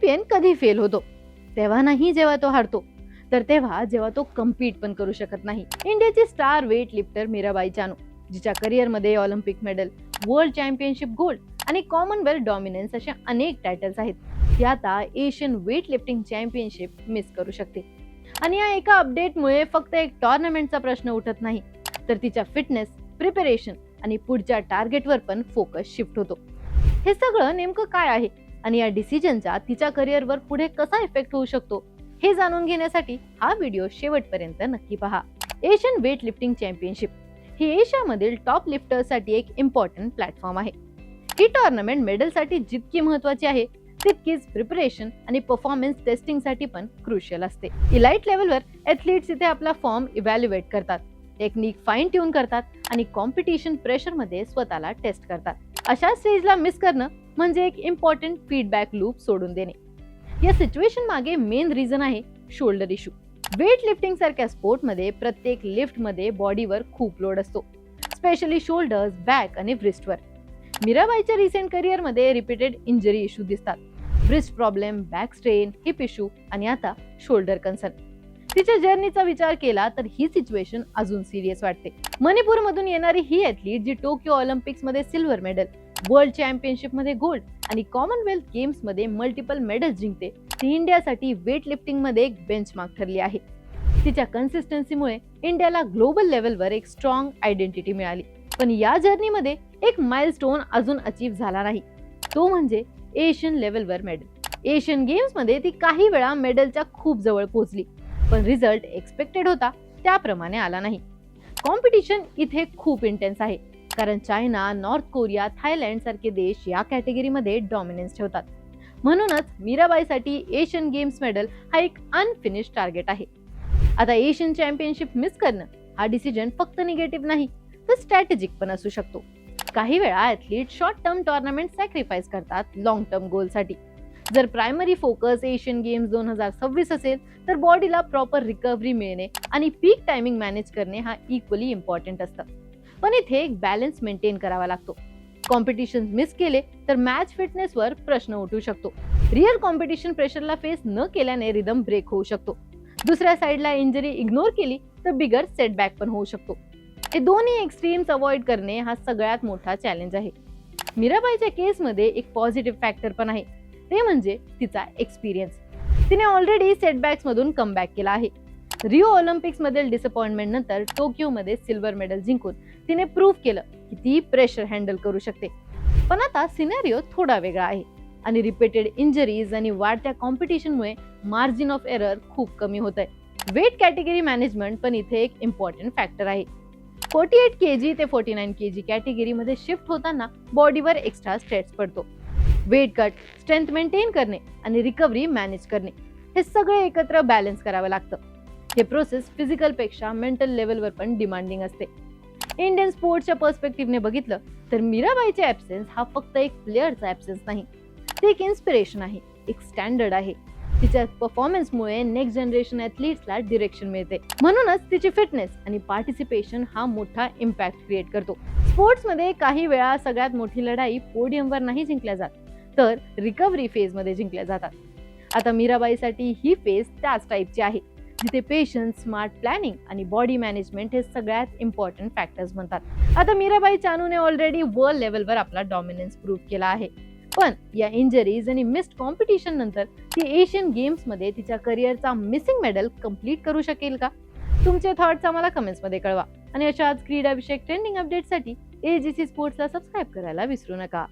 Champion कधी fail होतो? तेव्हा नाही जेव्हा तो हारतो, तर तेव्हा जेव्हा तो कम्पीट पण करू शकत नाही. इंडियाची star weight lifter Mirabai Chanu, जिच्या करिअरमध्ये Olympic medal, world championship gold आणि कॉमनवेल्थ डॉमिनन्स अशा अनेक टायटल्स आहेत, ती आता Asian weight lifting championship miss करू शकते. आणि या एका अपडेटमुळे फक्त एक टॉर्नामेंटचा प्रश्न उठत नाही, तर तिच्या फिटनेस, प्रिपरेशन आणि पुढच्या टार्गेटवर पण फोकस शिफ्ट होतो. हे सगळं नेमकं काय आहे आणि या डिसिजनचा तिच्या करिअरवर पुढे कसा इफेक्ट होऊ शकतो, हे जाणून घेण्यासाठी हा व्हिडिओ शेवटपर्यंत नक्की पहा. एशियन वेट लिफ्टिंग चॅम्पियनशिप ही एशियामधील टॉप लिफ्टर्ससाठी एक इम्पॉर्टंट प्लॅटफॉर्म आहे. ही टॉर्नामेंट मेडलसाठी जितकी महत्त्वाची आहे, तितकीच प्रिपरेशन आणि परफॉर्मन्स टेस्टिंगसाठी पण क्रुशियल असते. इलाइट लेवलवर ॲथलीट्स इथे आपला फॉर्म इव्हॅल्युएट करतात, टेक्निक फाईन ट्यून करतात आणि कॉम्पिटिशन प्रेशरमध्ये स्वतःला टेस्ट करतात. अशा स्टेजला मिस करणं म्हणजे एक इम्पॉर्टंट फीडबॅक लूप सोडून देणे. या सिच्युएशन मागे मेन रिझन आहे शोल्डर इश्यू. वेट लिफ्टिंग सारख्या स्पोर्टमध्ये प्रत्येक लिफ्टमध्ये बॉडीवर खूप लोड असतो, स्पेशली शोल्डर्स, बॅक आणि ब्रिस्टवर. मीराबाईच्या रिसेंट करिअरमध्ये रिपीटेड इंजरी इश्यू दिसतात. Breast problem, back strain, heap issue आणि आता शोल्डर कन्सर्न. तिच्या जर्नीचा विचार केला तर ही सिच्युएशन अजून सिरियस वाटते. मणिपूरमधून येणारी ही ॲथलीट, जी टोकियो ऑलिम्पिक्समध्ये सिल्वर मेडल, वर्ल्ड चॅम्पियनशिपमध्ये गोल्ड आणि कॉमनवेल्थ गेम्समध्ये मल्टिपल मेडल्स जिंकते, ती इंडियासाठी वेट लिफ्टिंगमध्ये एक बेंचमार्क ठरली आहे. तिच्या कन्सिस्टन्सीमुळे इंडियाला ग्लोबल लेवलवर एक स्ट्रॉंग आयडेंटिटी मिळाली. पण या जर्नीमध्ये एक माइलस्टोन अजून अचीव झाला नाही, तो म्हणजे एशियन लेवलवर मेडल. एशियन गेम्समध्ये ती काही वेळा मेडलच्या खूप जवळ पोहोचली, पण रिझल्ट एक्सपेक्टेड होता त्याप्रमाणे आला नाही. कॉम्पिटिशन इथे खूप इंटेन्स आहे, कारण चायना, नॉर्थ कोरिया, थायलंड सारखे देश या कॅटेगरीमध्ये डॉमिनन्स ठेवतात. म्हणूनच मीराबाईसाठी एशियन गेम्स मेडल हा एक अनफिनिश टार्गेट आहे. आता एशियन चॅम्पियनशिप मिस करणं हा डिसिजन फक्त निगेटिव्ह नाही, तर स्ट्रॅटेजिक पण असू शकतो. काही वेळा athlete short term tournament sacrifice करतात लॉंग टर्म गोलसाठी. जर प्रायमरी फोकस एशियन गेम्स 2026 असेल, तर बॉडीला प्रॉपर रिकव्हरी मिळणे आणि पीक टायमिंग मॅनेज करणे हा इक्वली इम्पॉर्टंट असतं. पण इथे एक बॅलन्स मेंटेन करावा लागतो. कॉम्पिटिशन मिस केले तर मॅच फिटनेसवर प्रश्न उठू शकतो. रिअल कॉम्पिटिशन प्रेशरला फेस न केल्याने रिदम ब्रेक होऊ शकतो. दुसऱ्या साईडला इंजरी इग्नोर केली तर बिगर सेटबॅक पण होऊ शकतो. हे दोन्ही एक्स्ट्रीम्स अवॉइड करणे हा सगळ्यात मोठा चॅलेंज आहे. मीराबाईच्या केसमध्ये एक पॉझिटिव्ह फॅक्टर पण आहे, ते म्हणजे तिचा एक्सपिरियन्स. तिने ऑलरेडी सेटबॅक्स मधून कमबॅक केला आहे. रिओ ऑलिम्पिक्स मधील डिसअपॉइंटमेंट नंतर टोकियोमध्ये सिल्वर मेडल जिंकून तिने प्रूव्ह केलं की ती प्रेशर हँडल करू शकते. पण आता सिनेरिओ थोडा वेगळा आहे आणि रिपीटेड इंजरीज आणि वाढत्या कॉम्पिटिशनमुळे मार्जिन ऑफ एरर खूप कमी होत आहे. वेट कॅटेगरी मॅनेजमेंट पण इथे एक इम्पॉर्टंट फॅक्टर आहे. 48 kg ते 49 kg कॅटेगरीमध्ये शिफ्ट होताना बॉडीवर एक्स्ट्रा स्ट्रेस पडतो. वेट कट, स्ट्रेंथ मेंटेन करणे आणि रिकव्हरी मॅनेज करणे, हे सगळे एकत्र बॅलन्स करावं लागतं. हे प्रोसेस फिजिकल पेक्षा मेंटल लेवलवर पण डिमांडिंग असते. इंडियन स्पोर्ट्सच्या पर्स्पेक्टिव्हने बघितलं तर मीराबाईचे ॲब्सेन्स हा फक्त एक प्लेअरचा ॲब्सेन्स नाही, ते एक इन्स्पिरेशन आहे, एक स्टँडर्ड आहे. तिच्या परफॉर्मन्समुळे नेक्स्ट जनरेशन ॲथलीट्सला डिरेक्शन मिळते. म्हणूनच तिची फिटनेस आणि पार्टिसिपेशन हा मोठा इम्पॅक्ट क्रिएट करतो. स्पोर्ट्समध्ये काही वेळा सगळ्यात मोठी लढाई पोडियमवर नाही जिंकल्या जात, तर रिकव्हरी फेजमध्ये जिंकल्या जातात. आता मीराबाईसाठी ही फेज त्याच टाईपची आहे, जिथे पेशन्स, स्मार्ट प्लॅनिंग आणि बॉडी मॅनेजमेंट हे सगळ्यात इम्पॉर्टंट फॅक्टर्स बनतात. आता मीराबाई चानूने ऑलरेडी वर्ल्ड लेवलवर आपला डॉमिनन्स प्रूव्ह केला आहे. पण या इंजरीज आणि मिस्ड कॉम्पिटिशन नंतर ती एशियन गेम्समध्ये तिच्या करिअरचा मिसिंग मेडल कंप्लीट करू शकेल का? तुमचे थॉट्स आम्हाला कमेंट्समध्ये कळवा आणि अशाच क्रीडाविषयक ट्रेंडिंग अपडेटसाठी AGC स्पोर्ट्सला सबस्क्राईब करायला विसरू नका.